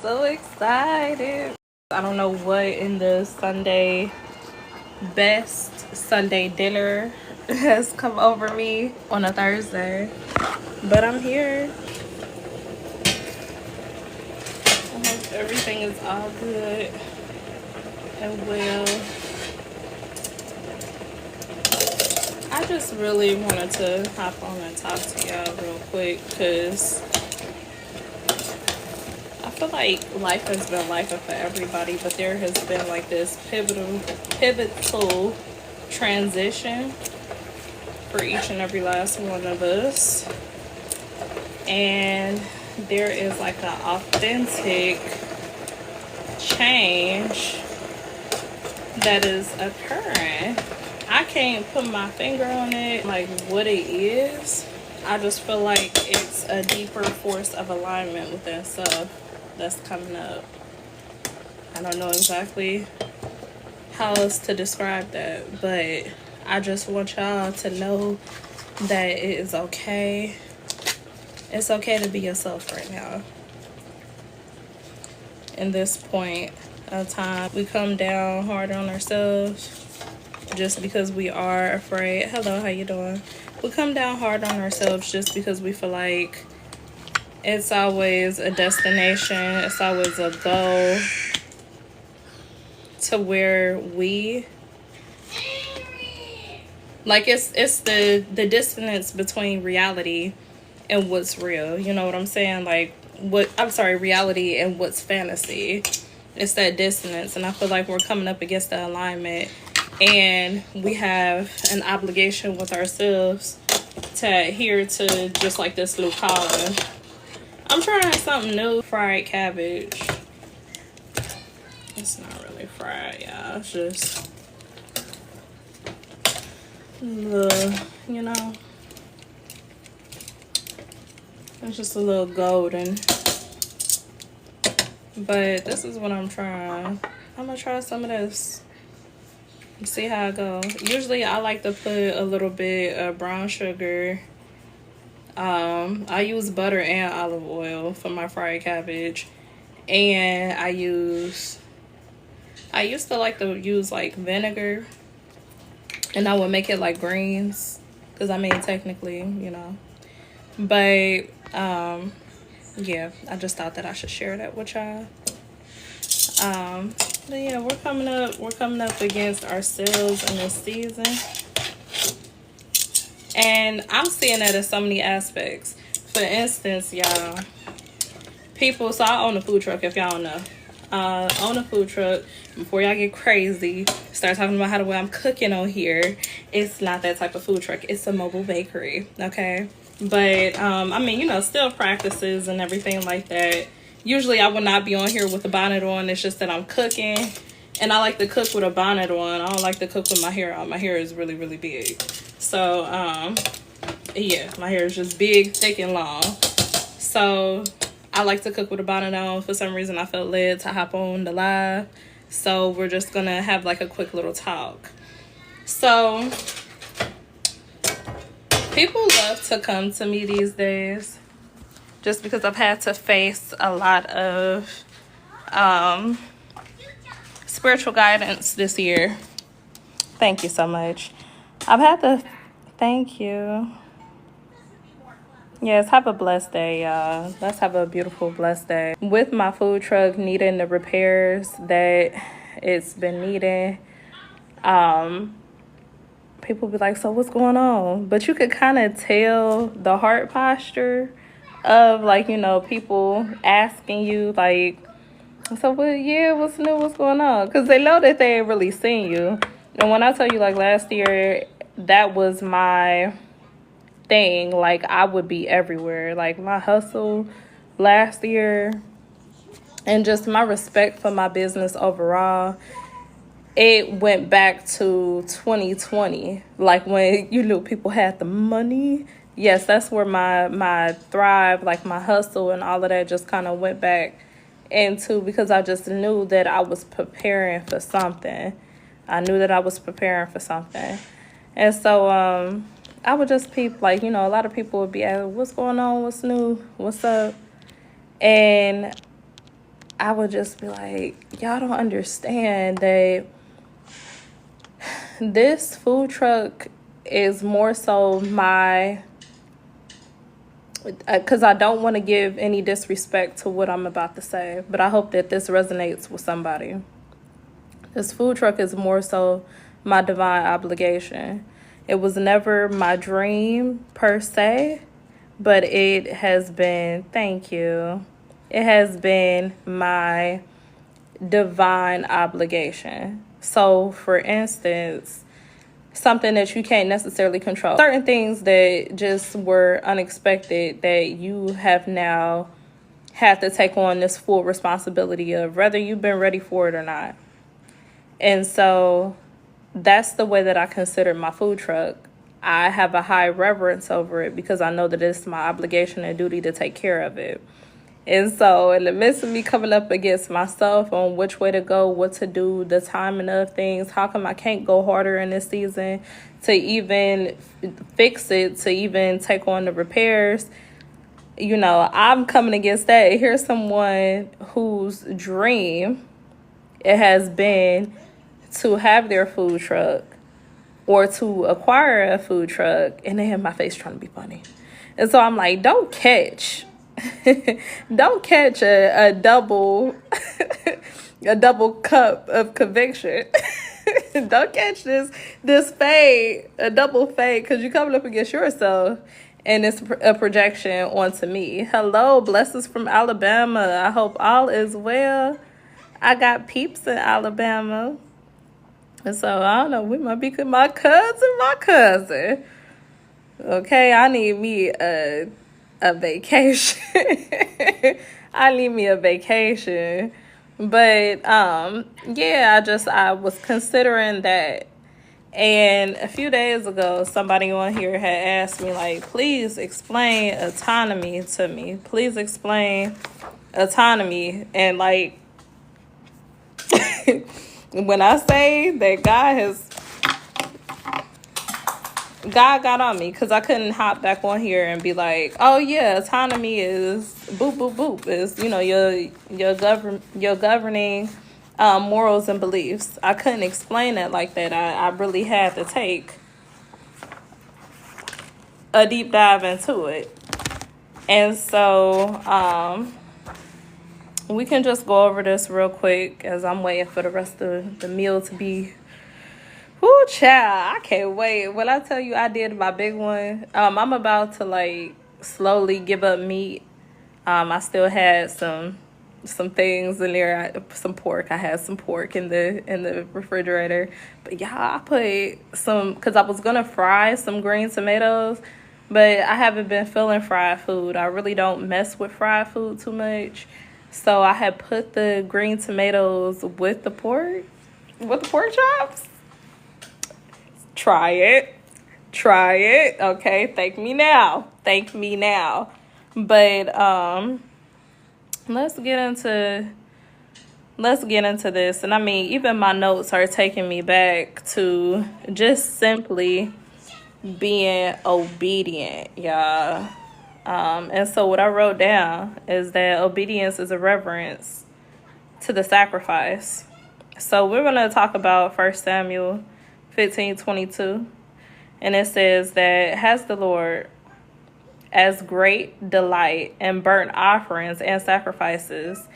So excited. I don't know what in the best Sunday dinner has come over me on a Thursday, but I'm here. I hope everything is all good and well. I just really wanted to hop on and talk to y'all real quick because I feel like life has been life for everybody, but there has been like this pivotal transition for each and every last one of us. And there is like an authentic change that is occurring. I can't put my finger on it, like what it is. I just feel like it's a deeper force of alignment within self that's coming up. I don't know exactly how else to describe that, but I just want y'all to know that it is okay. It's okay to be yourself right now. In this point of time, we come down hard on ourselves just because we are afraid. Hello, how you doing? We come down hard on ourselves just because we feel like it's always a destination. It's always a goal to where we like it's the dissonance between reality and what's real. You know what I'm saying? Like reality and what's fantasy. It's that dissonance, and I feel like we're coming up against the alignment, and we have an obligation with ourselves to adhere to just like this new calling. I'm trying something new. Fried cabbage. It's not really fried, y'all. It's just you know, it's just a little golden. But this is what I'm trying. I'm gonna try some of this and see how it goes. Usually I like to put a little bit of brown sugar. I use butter and olive oil for my fried cabbage. And I used to like to use like vinegar. And I would make it like greens. Because I mean technically, you know. But yeah, I just thought that I should share that with y'all. But yeah, we're coming up against ourselves in this season. And I'm seeing that in so many aspects. For instance, y'all, people, so I own a food truck if y'all don't know. Own a food truck. Before y'all get crazy, start talking about how the way I'm cooking on here. It's not that type of food truck. It's a mobile bakery, okay? But, I mean, you know, still practices and everything like that. Usually I would not be on here with a bonnet on. It's just that I'm cooking. And I like to cook with a bonnet on. I don't like to cook with my hair on. My hair is really, really big. So, yeah, my hair is just big, thick, and long. So, I like to cook with a bonnet on. For some reason, I felt led to hop on the live. So, we're just going to have like a quick little talk. So, people love to come to me these days just because I've had to face a lot of spiritual guidance this year. Thank you so much. I've had to... Thank you. Yes, have a blessed day, y'all. Let's have a beautiful, blessed day. With my food truck needing the repairs that it's been needing, people be like, so what's going on? But you could kind of tell the heart posture of, like, you know, people asking you, like, so what, yeah, what's new, what's going on? Because they know that they ain't really seen you. And when I tell you, like, last year, that was my thing. Like, I would be everywhere. Like, my hustle last year and just my respect for my business overall, it went back to 2020. Like, when you knew people had the money. Yes, that's where my thrive, like my hustle and all of that just kind of went back into, because I just knew that I was preparing for something. I knew that I was preparing for something. And so I would just peep, like, you know, a lot of people would be asking, what's going on? What's new? What's up? And I would just be like, y'all don't understand that this food truck is more so my, because I don't want to give any disrespect to what I'm about to say, but I hope that this resonates with somebody. This food truck is more so my divine obligation. It was never my dream per se, but it has been, thank you, it has been my divine obligation. So, for instance, something that you can't necessarily control. Certain things that just were unexpected that you have now had to take on this full responsibility of, whether you've been ready for it or not. And so that's the way that I consider my food truck. I have a high reverence over it because I know that it's my obligation and duty to take care of it. And so in the midst of me coming up against myself on which way to go, what to do, the timing of things, how come I can't go harder in this season to even fix it, to even take on the repairs, you know, I'm coming against that. Here's someone whose dream it has been to have their food truck or to acquire a food truck, and they have my face trying to be funny. And so I'm like, don't catch a double a double cup of conviction. Don't catch this fade, a double fade, because you're coming up against yourself and it's a projection onto me. Hello, blessings from Alabama. I hope all is well. I got peeps in Alabama. And so I don't know, we might be my cousin. Okay, I need me a vacation. I need me a vacation. But yeah, I was considering that. And a few days ago, somebody on here had asked me, like, please explain autonomy to me. Please explain autonomy. And like, when I say that God got on me, because I couldn't hop back on here and be like, oh yeah, autonomy is boop boop boop, is, you know, your governing morals and beliefs. I couldn't explain it like that. I really had to take a deep dive into it. And so we can just go over this real quick as I'm waiting for the rest of the meal to be. Ooh, child, I can't wait. When I tell you I did my big one, I'm about to like slowly give up meat. I still had some things in there, some pork. I had some pork in the refrigerator. But y'all, I put some, because I was gonna fry some green tomatoes, but I haven't been feeling fried food. I really don't mess with fried food too much. So I had put the green tomatoes with the pork chops. Try it. Okay, thank me now. But let's get into this. And I mean, even my notes are taking me back to just simply being obedient, y'all. And so what I wrote down is that obedience is a reverence to the sacrifice. So we're going to talk about 1 Samuel 15:22, and it says that has the Lord as great delight in burnt offerings and sacrifices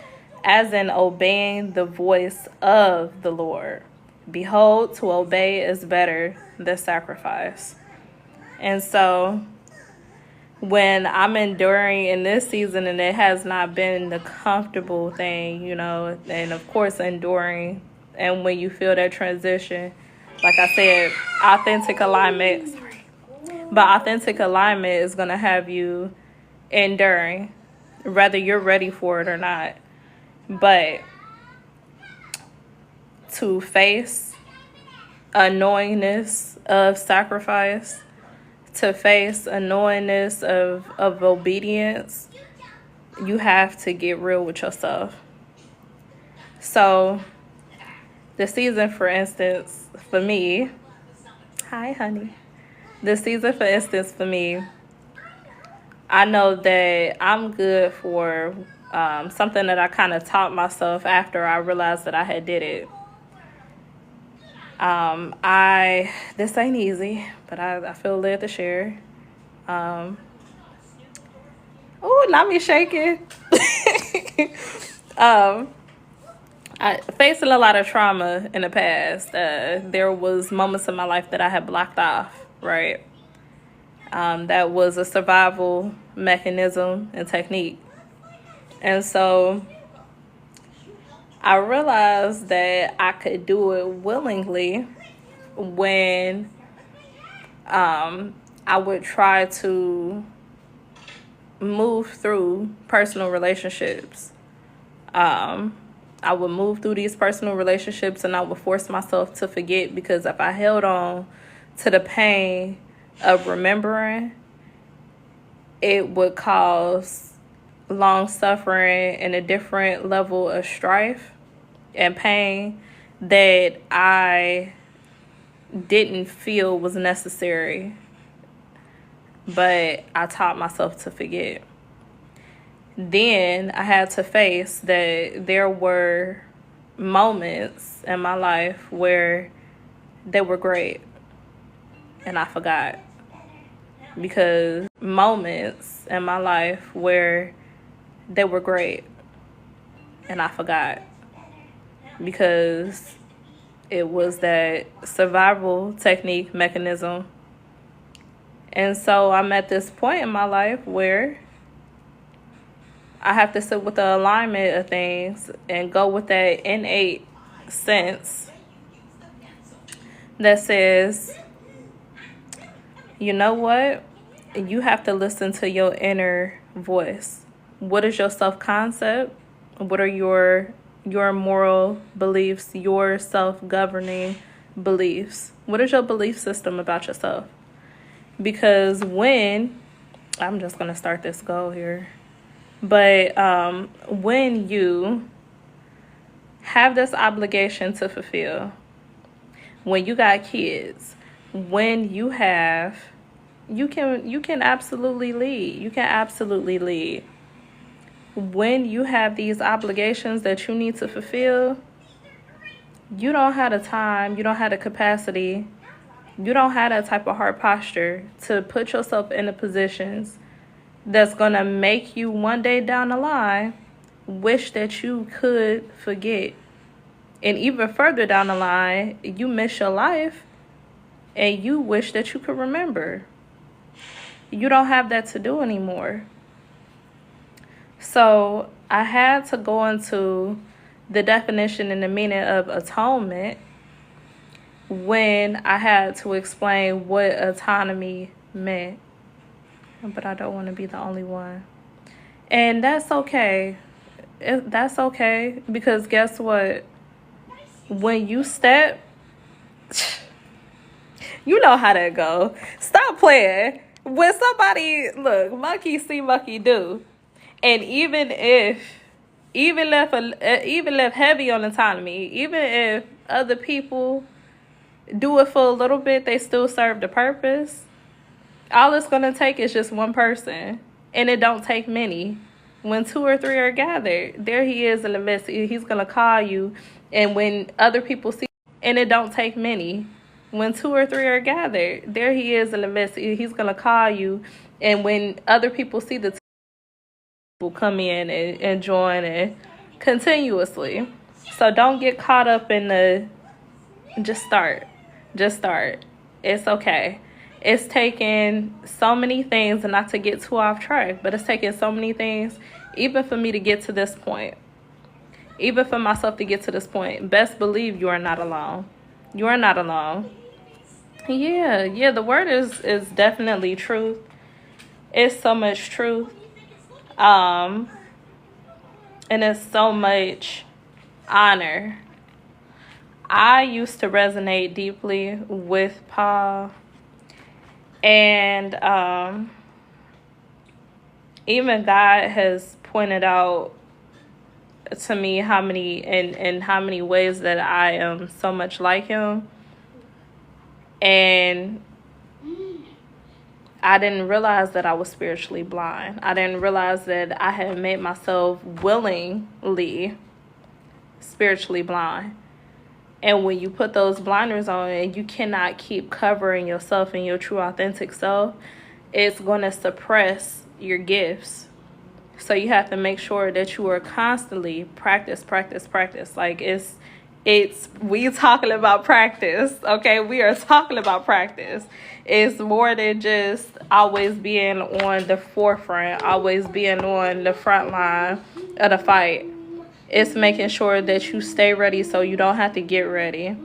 as in obeying the voice of the Lord. Behold, to obey is better than sacrifice. And so when I'm enduring in this season, and it has not been the comfortable thing, you know, and of course enduring, and when you feel that transition, like I said, authentic alignment is going to have you enduring, whether you're ready for it or not. But to face a knowingness of sacrifice, to face a knowingness of obedience, you have to get real with yourself. So the season, for instance, for me, hi, honey. The season, for me, I know that I'm good for something that I kind of taught myself after I realized that I had did it. This ain't easy, but I feel led to share. Oh, not me shaking. I facing a lot of trauma in the past. There was moments in my life that I had blocked off, right? That was a survival mechanism and technique. And so I realized that I could do it willingly when I would try to move through personal relationships. I would move through these personal relationships and I would force myself to forget, because if I held on to the pain of remembering, it would cause long suffering and a different level of strife and pain that I didn't feel was necessary, but I taught myself to forget. Then I had to face that there were moments in my life where they were great and I forgot. Because moments in my life where they were great and I forgot. Because it was that survival technique mechanism. And so I'm at this point in my life where I have to sit with the alignment of things and go with that innate sense that says, you know what? You have to listen to your inner voice. What is your self-concept? What are your moral beliefs, your self-governing beliefs? What is your belief system about yourself? Because I'm just going to start this goal here. But when you have this obligation to fulfill, when you got kids, when you can absolutely lead. You can absolutely lead. When you have these obligations that you need to fulfill, you don't have the time, you don't have the capacity, you don't have that type of heart posture to put yourself in the positions that's going to make you one day down the line wish that you could forget. And even further down the line, you miss your life and you wish that you could remember. You don't have that to do anymore. So I had to go into the definition and the meaning of atonement when I had to explain what autonomy meant. But I don't want to be the only one. And that's okay. That's okay. Because guess what? When you step, you know how that go. Stop playing. When somebody, look, monkey see, monkey do. And even if heavy on autonomy, even if other people do it for a little bit, they still serve the purpose. All it's going to take is just one person. And it don't take many. When 2 or 3 are gathered, there he is in the midst. He's going to call you. And when other people see, and it don't take many. When 2 or 3 are gathered, there he is in the midst. He's going to call you. And when other people see the people come in and join and continuously. So don't get caught up in the just start. It's okay. It's taken so many things, and not to get too off track, but it's taken so many things even for me to get to this point. Even for myself to get to this point. Best believe you are not alone. You are not alone. Yeah, the word is definitely truth. It's so much truth. And it's so much honor. I used to resonate deeply with Paul. And even God has pointed out to me how many ways that I am so much like him. And I didn't realize that I was spiritually blind. I didn't realize that I had made myself willingly spiritually blind. And when you put those blinders on and you cannot keep covering yourself and your true authentic self, it's going to suppress your gifts. So you have to make sure that you are constantly practice. Like we talking about practice, okay? We are talking about practice. It's more than just always being on the forefront, always being on the front line of the fight. It's making sure that you stay ready so you don't have to get ready.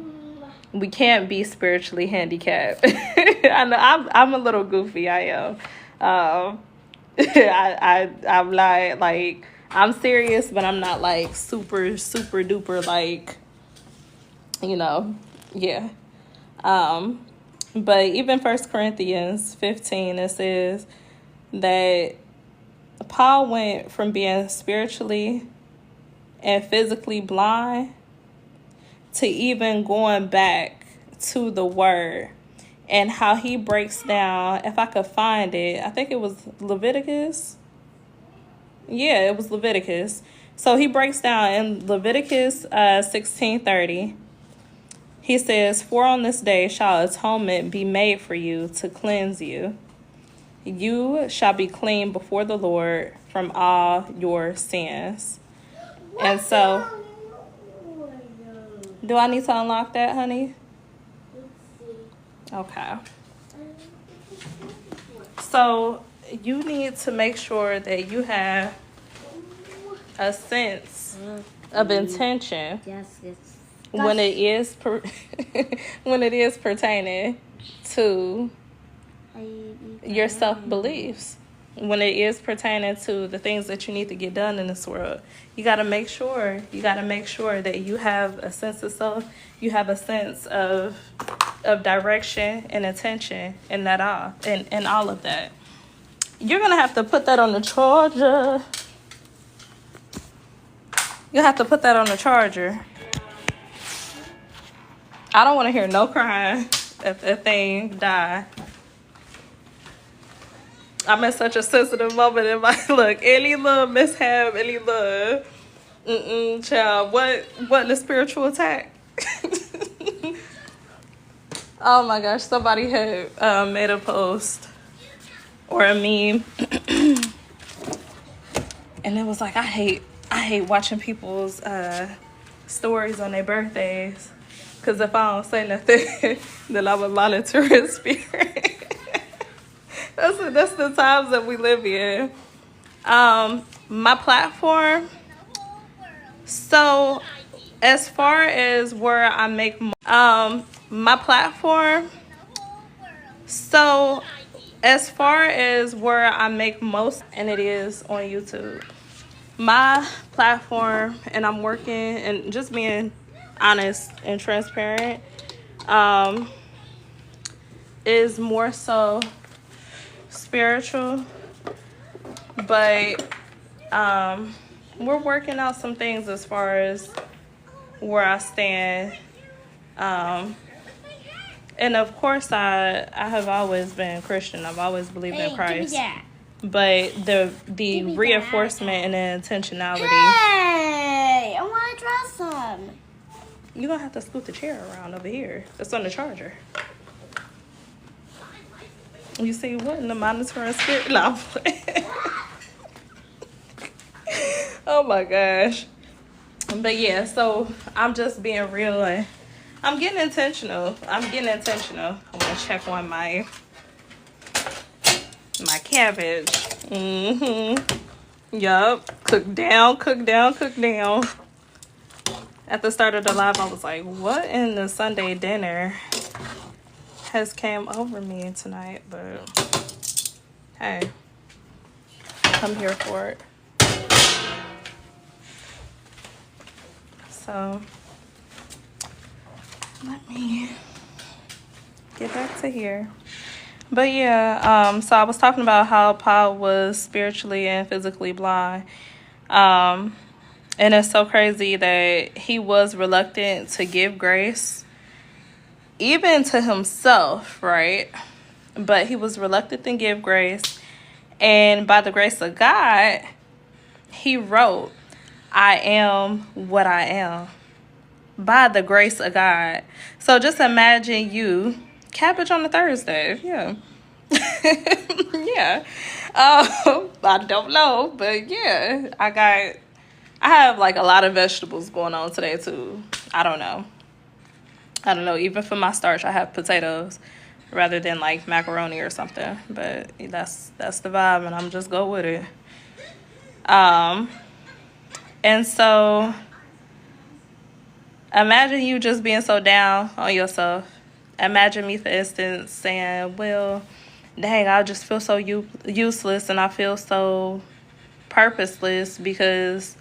We can't be spiritually handicapped. I know I'm a little goofy. I am. I'm not like, I'm serious, but I'm not like super duper like, yeah. But even 1 Corinthians 15, it says that Paul went from being spiritually and physically blind to even going back to the word, and how he breaks down, if I could find it, I think it was Leviticus. Yeah, it was Leviticus. So he breaks down in Leviticus 16:30. He says, "For on this day shall atonement be made for you to cleanse you. You shall be clean before the Lord from all your sins." And so, do I need to unlock that, honey? Okay. So you need to make sure that you have a sense of intention when it is when it is pertaining to your self-beliefs, when it is pertaining to the things that you need to get done in this world. You got to make sure that you have a sense of self, you have a sense of direction and intention and and all of that. You're going to have to put that on the charger. You have to put that on the charger. I don't want to hear no crying if that thing die. I'm in such a sensitive moment in my look. Any little mishap, any little child. What the spiritual attack? Oh my gosh, somebody had made a post or a meme, and it was like, I hate watching people's stories on their birthdays, because if I don't say nothing, then I would monitor his spirit. That's the times that we live in. My platform. So, as far as where I make my platform. So, as far as where I make most, and it is on YouTube. My platform, and I'm working and just being honest and transparent, is more so spiritual, but we're working out some things as far as where I stand, and of course I have always been Christian. I've always believed in Christ, but the reinforcement and the intentionality. Hey, I want to draw some. You're gonna have to scoot the chair around over here. It's on the charger. You see what in the monitoring spirit? No. Oh my gosh. But yeah, so I'm just being real and I'm getting intentional. I'm gonna check on my cabbage. Yup. Cook down. At the start of the live, I was like, what in the Sunday dinner has came over me tonight? But hey, I'm here for it. So let me get back to here. But yeah, so I was talking about how Paul was spiritually and physically blind. And it's so crazy that he was reluctant to give grace, even to himself, right? but he was reluctant to give grace. And by the grace of God, he wrote, I am what I am. By the grace of God. So just imagine you, cabbage on a Thursday. Yeah. Yeah. I don't know, but yeah, I have like a lot of vegetables going on today too. I don't know. Even for my starch, I have potatoes rather than like macaroni or something. But that's the vibe, and I'm just go with it. And so imagine you just being so down on yourself. Imagine me, for instance, saying, "Well, dang, I just feel so useless, and I feel so purposeless because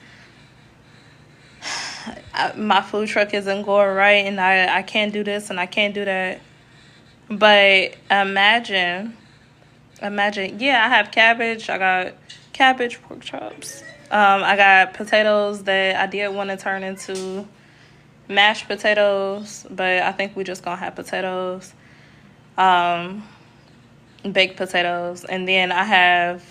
my food truck isn't going right, and I can't do this and I can't do that." But imagine, yeah, I have cabbage. I got cabbage, pork chops. I got potatoes that I did want to turn into mashed potatoes, but I think we just gonna have potatoes, baked potatoes, and then I have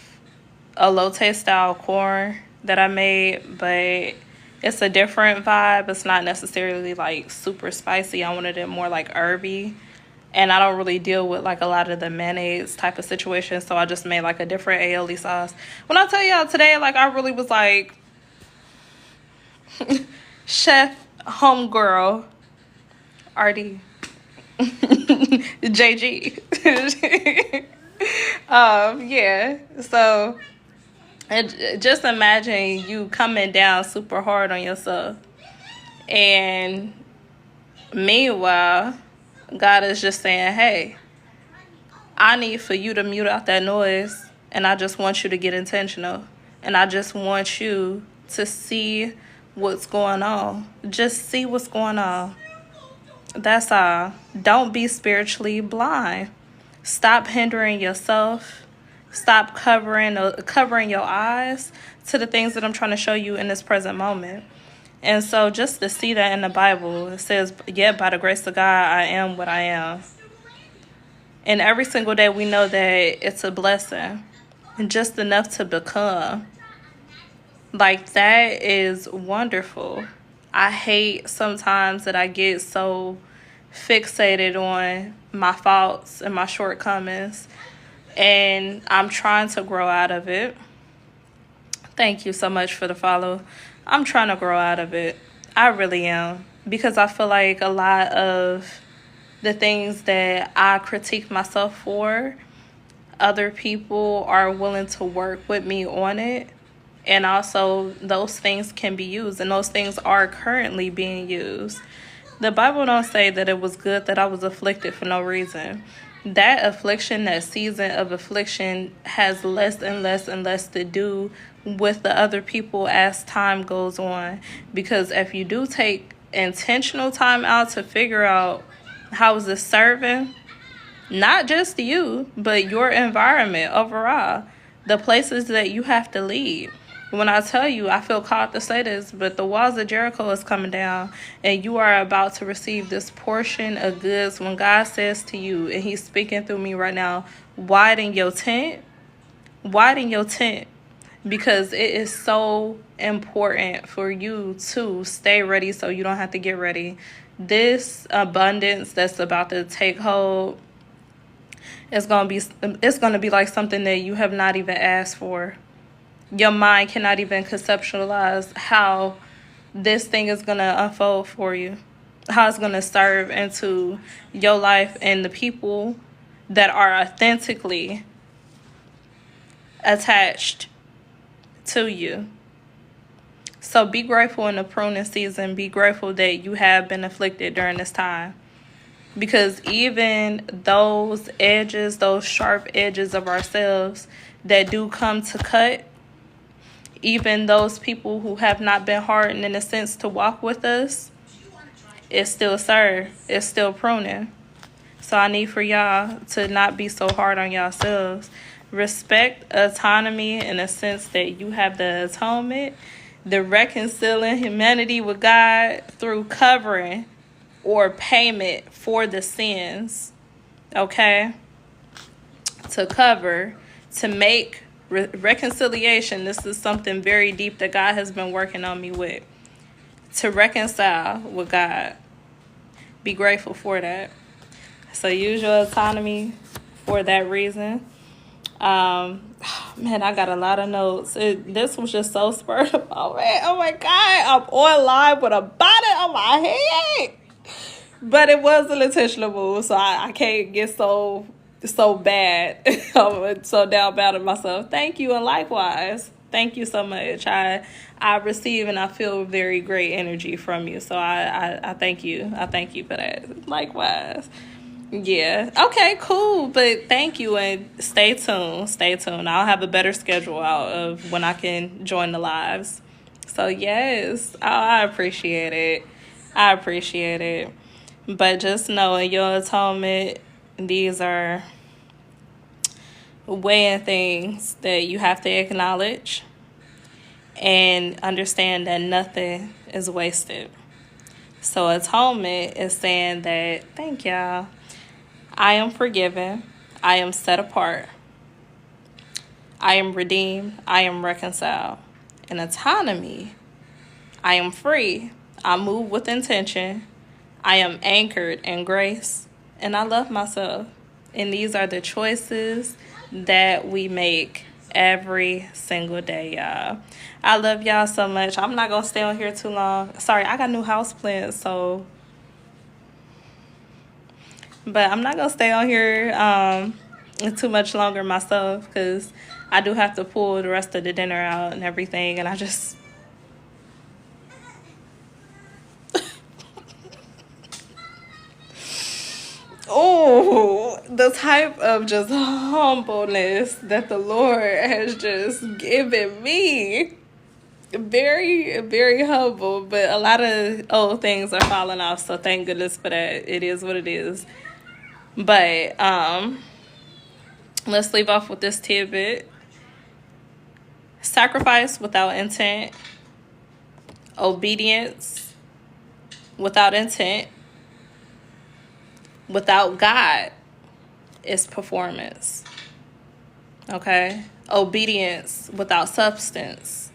a elote style corn that I made, but it's a different vibe. It's not necessarily like super spicy. I wanted it more like herby. And I don't really deal with like a lot of the mayonnaise type of situation, so I just made like a different aioli sauce. When I tell y'all today, like I really was like chef homegirl RD JG. Yeah. So and just imagine you coming down super hard on yourself, and meanwhile God is just saying, hey, I need for you to mute out that noise, and I just want you to get intentional, and I just want you to see what's going on. Just see what's going on. That's all. Don't be spiritually blind. Stop hindering yourself. Stop covering your eyes to the things that I'm trying to show you in this present moment. And so just to see that in the Bible, it says, yet by the grace of God, I am what I am. And every single day we know that it's a blessing. And just enough to become. Like, that is wonderful. I hate sometimes that I get so fixated on my faults and my shortcomings. And I'm trying to grow out of it. Thank you so much for the follow. I'm trying to grow out of it. I really am. Because I feel like a lot of the things that I critique myself for, other people are willing to work with me on it. And also, those things can be used. And those things are currently being used. The Bible don't say that it was good that I was afflicted for no reason. That affliction, that season of affliction, has less and less and less to do with the other people as time goes on. Because if you do take intentional time out to figure out how is this serving, not just you, but your environment overall, the places that you have to lead. When I tell you, I feel called to say this, but the walls of Jericho is coming down, and you are about to receive this portion of goods. When God says to you, and he's speaking through me right now, widen your tent, because it is so important for you to stay ready so you don't have to get ready. This abundance that's about to take hold, it's gonna be like something that you have not even asked for. Your mind cannot even conceptualize how this thing is going to unfold for you, how it's going to serve into your life and the people that are authentically attached to you. So be grateful in the pruning season. Be grateful that you have been afflicted during this time. Because even those edges, those sharp edges of ourselves that do come to cut, even those people who have not been hardened in a sense to walk with us, it still serves. It's still pruning. So I need for y'all to not be so hard on yourselves. Respect autonomy in a sense that you have the atonement, the reconciling humanity with God through covering or payment for the sins. Okay? to cover, to make reconciliation. This is something very deep that God has been working on me with. To reconcile with God. Be grateful for that. So use your autonomy for that reason. Man, I got a lot of notes. This was just so spurred up. Oh man, oh my God, I'm on live with a bonnet on my head. But it was an intentional move, so I can't get so bad. I'm so down bad at myself. Thank you, and likewise. Thank you so much. I receive and I feel very great energy from you. So I thank you. I thank you for that. Likewise. Yeah. Okay, cool. But thank you, and stay tuned. Stay tuned. I'll have a better schedule out of when I can join the lives. So yes, I appreciate it. I appreciate it. But just know in your atonement, these are weighing things that you have to acknowledge and understand that nothing is wasted. So atonement is saying that, thank y'all, I am forgiven, I am set apart, I am redeemed, I am reconciled. In autonomy, I am free, I move with intention, I am anchored in grace, and I love myself. And these are the choices that we make every single day, y'all. I love y'all so much. I'm not going to stay on here too long. Sorry, I got new house plans, so... But I'm not going to stay on here too much longer myself, because I do have to pull the rest of the dinner out and everything, and I just... Oh, the type of just humbleness that the Lord has just given me. Very, very humble, but a lot of old things are falling off, so thank goodness for that. It is what it is. But let's leave off with this tidbit. Sacrifice without intent. Obedience without intent. Without God is performance. Okay? Obedience without substance.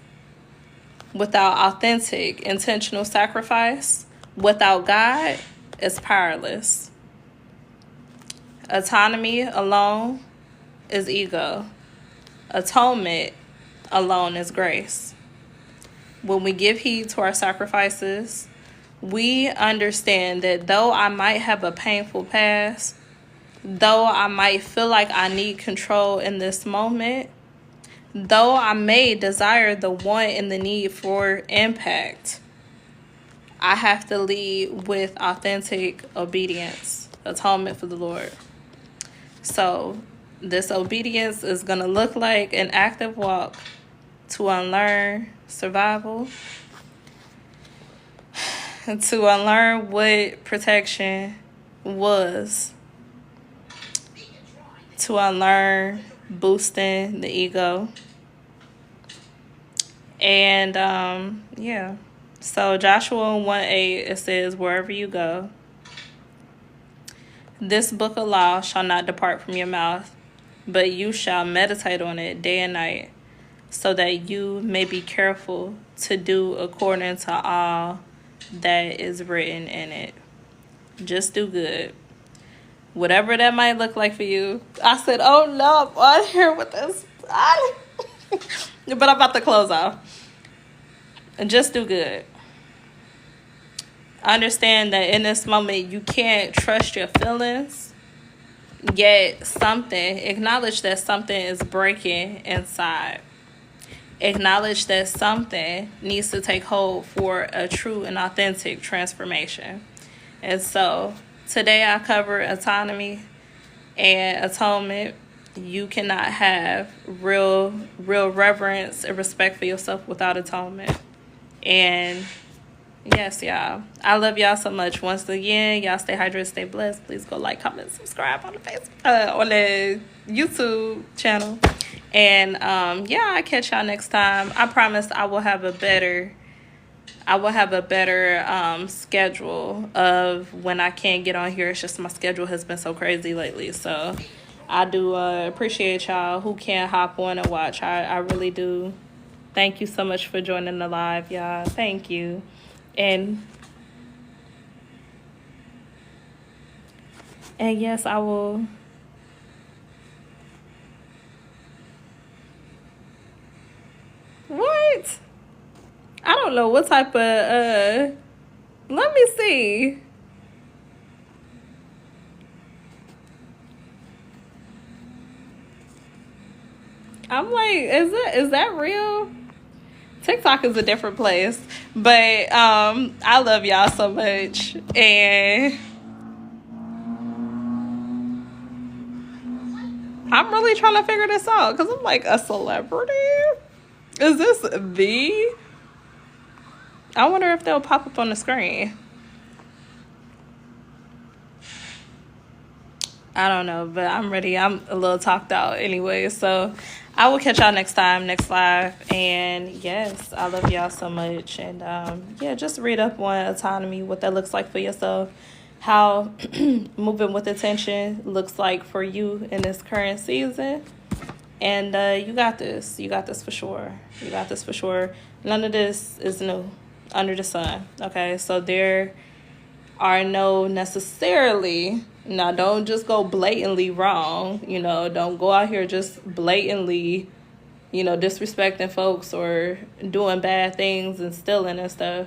Without authentic, intentional sacrifice. Without God is powerless. Autonomy alone is ego. Atonement alone is grace. When we give heed to our sacrifices, we understand that though I might have a painful past, though I might feel like I need control in this moment, though I may desire the want and the need for impact, I have to lead with authentic obedience, atonement for the Lord. So this obedience is going to look like an active walk to unlearn survival, to unlearn what protection was, to unlearn boosting the ego. And yeah, so Joshua 1:8, it says, wherever you go, this book of law shall not depart from your mouth, but you shall meditate on it day and night, so that you may be careful to do according to all that is written in it. Just do good. Whatever that might look like for you. I said, oh no, I'm on here with this. But I'm about to close off. And just do good. Understand that in this moment, you can't trust your feelings. Yet acknowledge that something is breaking inside. Acknowledge that something needs to take hold for a true and authentic transformation. And so today I cover autonomy and atonement. You cannot have real reverence and respect for yourself without atonement. And yes, y'all, I love y'all so much. Once again, y'all stay hydrated, stay blessed. Please go like, comment, subscribe on the Facebook, on the YouTube channel. And yeah, I'll catch y'all next time. I promise I will have a better schedule of when I can get on here. It's just my schedule has been so crazy lately. So I do appreciate y'all who can hop on and watch. I really do. Thank you so much for joining the live, y'all. Thank you. And yes, I will. What? I don't know what type of let me see. I'm like, is that real? TikTok is a different place. But I love y'all so much. And I'm really trying to figure this out because I'm like, a celebrity? Is this the? I wonder if they'll pop up on the screen. I don't know, but I'm ready. I'm a little talked out anyway. So I will catch y'all next time, next live. And yes, I love y'all so much. And yeah, just read up on autonomy, what that looks like for yourself, how moving with attention looks like for you in this current season. And you got this. You got this for sure. You got this for sure. None of this is new under the sun. Okay, so there are no necessarily, now don't just go blatantly wrong, don't go out here just blatantly, disrespecting folks or doing bad things and stealing and stuff,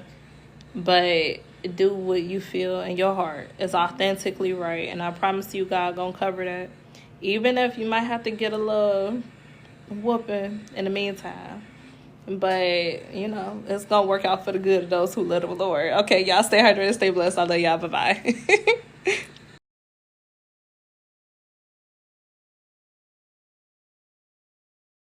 but do what you feel in your heart is authentically right, and I promise you God gonna cover that, even if you might have to get a little whooping in the meantime. But, it's going to work out for the good of those who love the Lord. Okay, y'all stay hydrated, stay blessed. I love y'all. Bye-bye.